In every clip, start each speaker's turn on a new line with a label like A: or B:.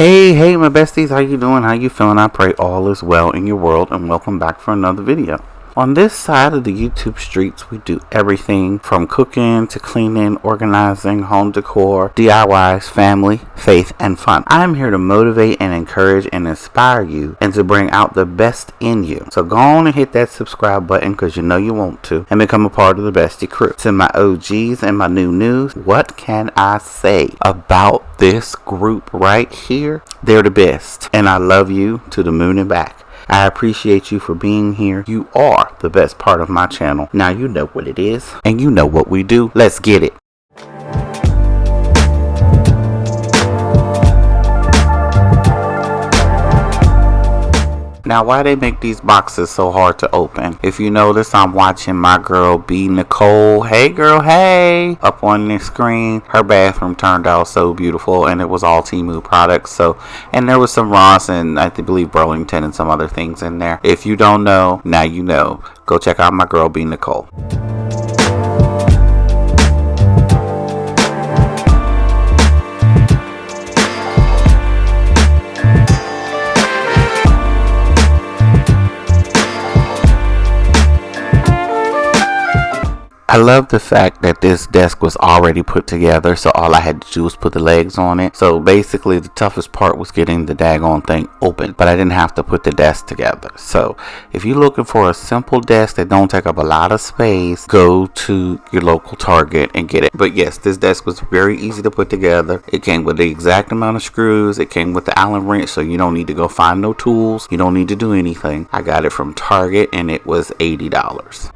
A: Hey, my besties, how you doing? How you feeling? I pray all is well in your world, and welcome back for another video. On this side of the YouTube streets, we do everything from cooking to cleaning, organizing, home decor, DIYs, family, faith, and fun. I'm here to motivate and encourage and inspire you and to bring out the best in you. So go on and hit that subscribe button because you know you want to and become a part of the Bestie crew. To my OGs and my new news, what can I say about this group right here? They're the best, and I love you to the moon and back. I appreciate you for being here. You are the best part of my channel. Now you know what it is, and you know what we do. Let's get it. Now, why they make these boxes so hard to open? If you notice, I'm watching my girl B Nicole. Hey girl, hey! Up on the screen. Her bathroom turned out so beautiful, and it was all Temu products. And there was some Ross and I believe Burlington and some other things in there. If you don't know, now you know. Go check out my girl B Nicole. I love the fact that this desk was already put together, so all I had to do was put the legs on it. So basically the toughest part was getting the daggone thing open, but I didn't have to put the desk together. So if you're looking for a simple desk that don't take up a lot of space, go to your local Target and get it. But yes, this desk was very easy to put together. It came with the exact amount of screws. It came with the Allen wrench, so you don't need to go find no tools. You don't need to do anything. I got it from Target and it was $80.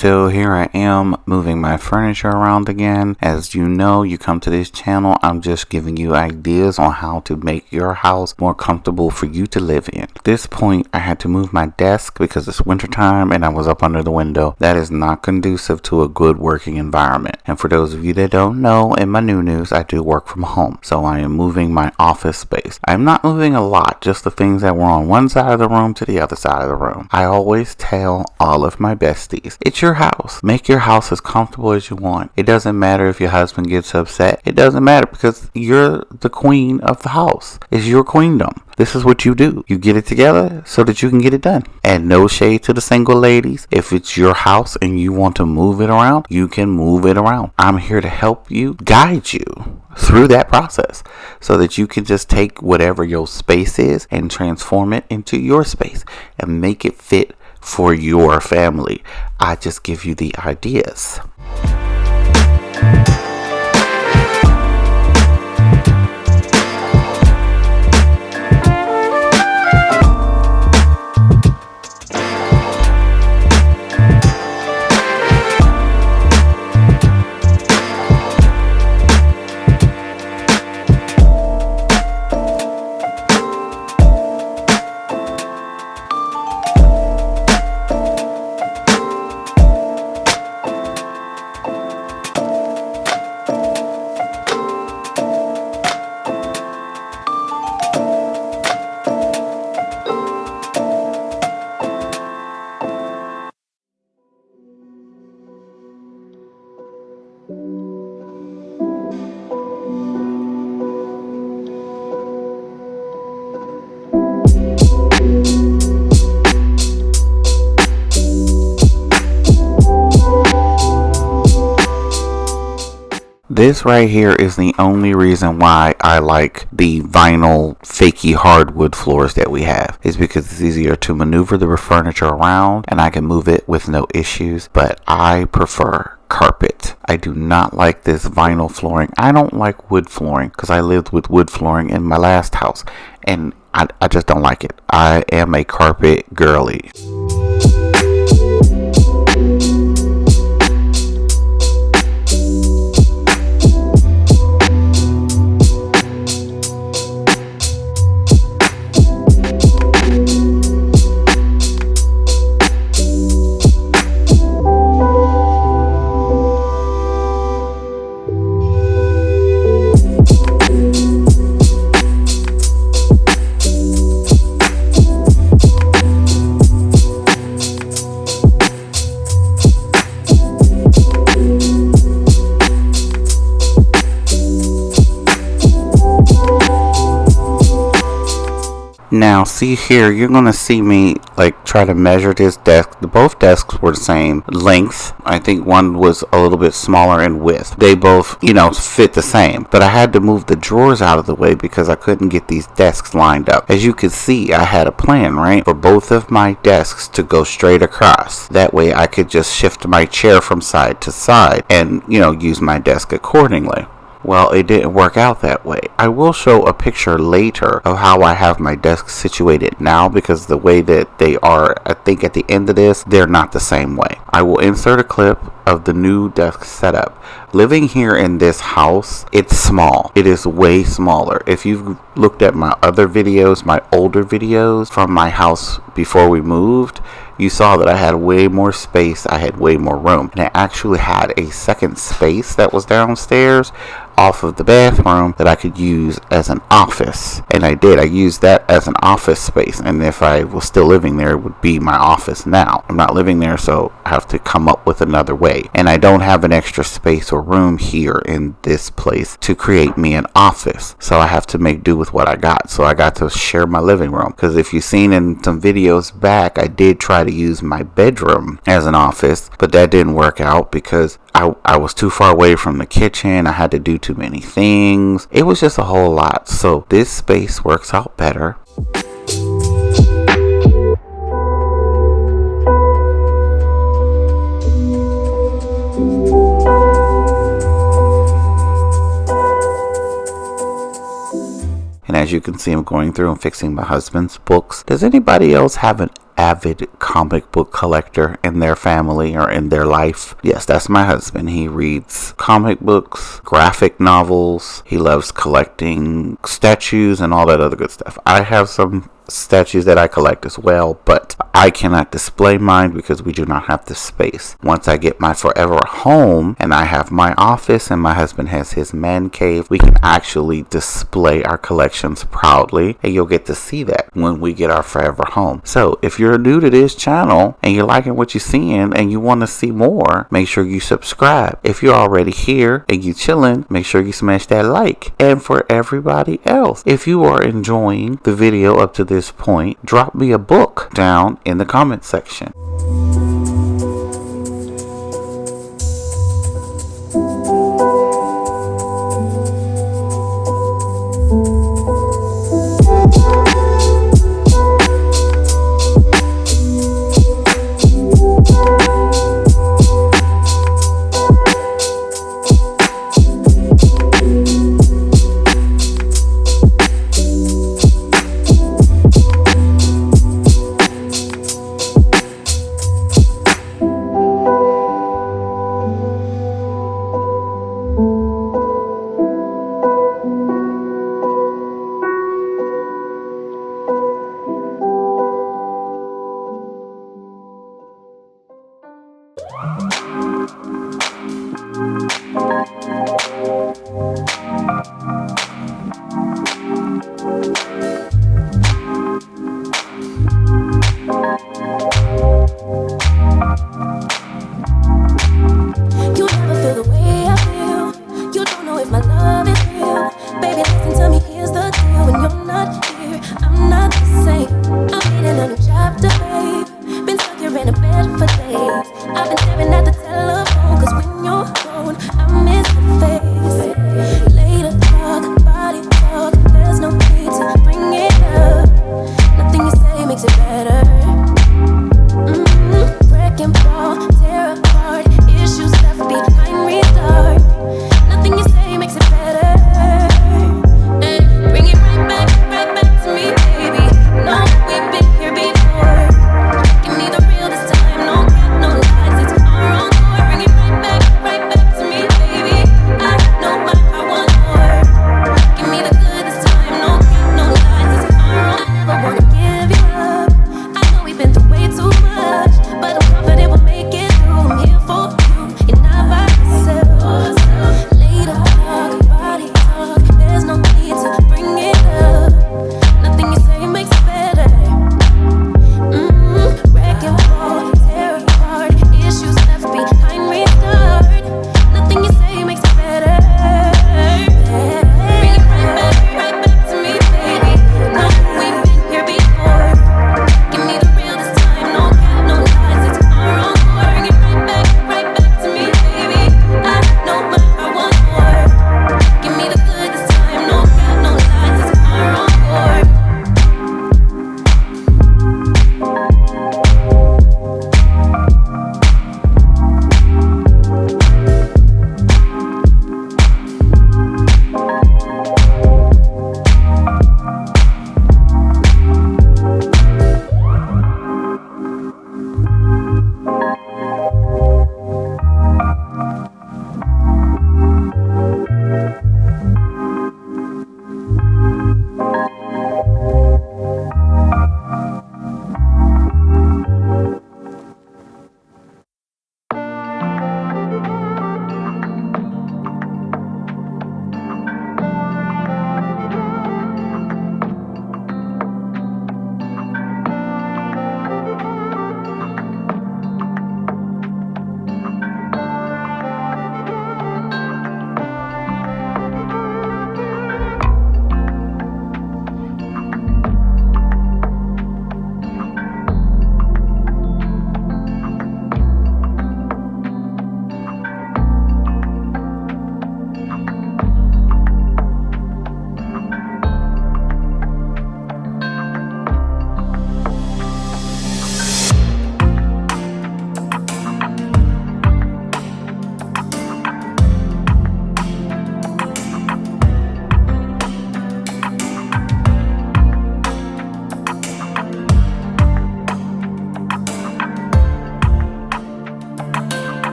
A: So here I am moving my furniture around again. As you know, you come to this channel, I'm just giving you ideas on how to make your house more comfortable for you to live in. At this point, I had to move my desk because it's wintertime and I was up under the window. That is not conducive to a good working environment. And for those of you that don't know, in my new news, I do work from home. So I am moving my office space. I'm not moving a lot, just the things that were on one side of the room to the other side of the room. I always tell all of my besties, it's your house. Make your house as comfortable as you want. It doesn't matter if your husband gets upset. It doesn't matter because you're the queen of the house. It's your queendom. This is what you do. You get it together so that you can get it done. And no shade to the single ladies. If it's your house and you want to move it around, you can move it around. I'm here to help you, guide you through that process so that you can just take whatever your space is and transform it into your space and make it fit for your family. I just give you the ideas. This right here is the only reason why I like the vinyl fakey hardwood floors that we have, is because it's easier to maneuver the furniture around and I can move it with no issues. But I prefer carpet. I do not like this vinyl flooring. I don't like wood flooring because I lived with wood flooring in my last house and I just don't like it. I am a carpet girly. Now see here, you're gonna see me like try to measure this desk. Both desks were the same length. I think one was a little bit smaller in width. They both, fit the same. But I had to move the drawers out of the way because I couldn't get these desks lined up. As you can see, I had a plan, right? For both of my desks to go straight across. That way I could just shift my chair from side to side and, use my desk accordingly. Well, it didn't work out that way. I will show a picture later of how I have my desk situated now, because the way that they are, I think at the end of this, they're not the same way. I will insert a clip of the new desk setup. Living here in this house, it's small. It is way smaller. If you've looked at my other videos, my older videos from my house before we moved, you saw that I had way more space. I had way more room. And I actually had a second space that was downstairs off of the bathroom that I could use as an office. And I did. I used that as an office space. And if I was still living there, it would be my office now. I'm not living there, so I have to come up with another way. And I don't have an extra space or room here in this place to create me an office. So I have to make do with what I got. So I got to share my living room. Because if you've seen in some videos back, I did try to use my bedroom as an office, but that didn't work out because I was too far away from the kitchen. I had to do too many things. It was just a whole lot. So this space works out better. And as you can see, I'm going through and fixing my husband's books. Does anybody else have an avid comic book collector in their family or in their life? Yes, that's my husband. He reads comic books, graphic novels. He loves collecting statues and all that other good stuff. I have some statues that I collect as well, but I cannot display mine because we do not have the space. Once I get my forever home and I have my office and my husband has his man cave, we can actually display our collections proudly, and you'll get to see that when we get our forever home. So if you're new to this channel and you're liking what you're seeing and you want to see more, make sure you subscribe. If you're already here and you chilling, make sure you smash that like. And for everybody else, if you are enjoying the video up to this point, drop me a book down in the comment section.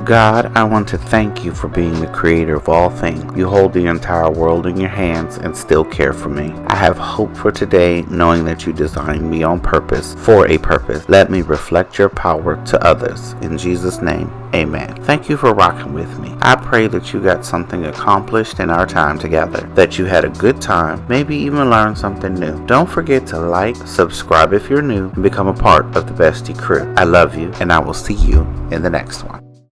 A: God, I want to thank you for being the creator of all things. You hold the entire world in your hands and still care for me. I have hope for today, knowing that you designed me on purpose for a purpose. Let me reflect your power to others. In Jesus' name, amen. Thank you for rocking with me. I pray that you got something accomplished in our time together, that you had a good time, maybe even learned something new. Don't forget to like, subscribe if you're new, and become a part of the Bestie crew. I love you, and I will see you in the next one.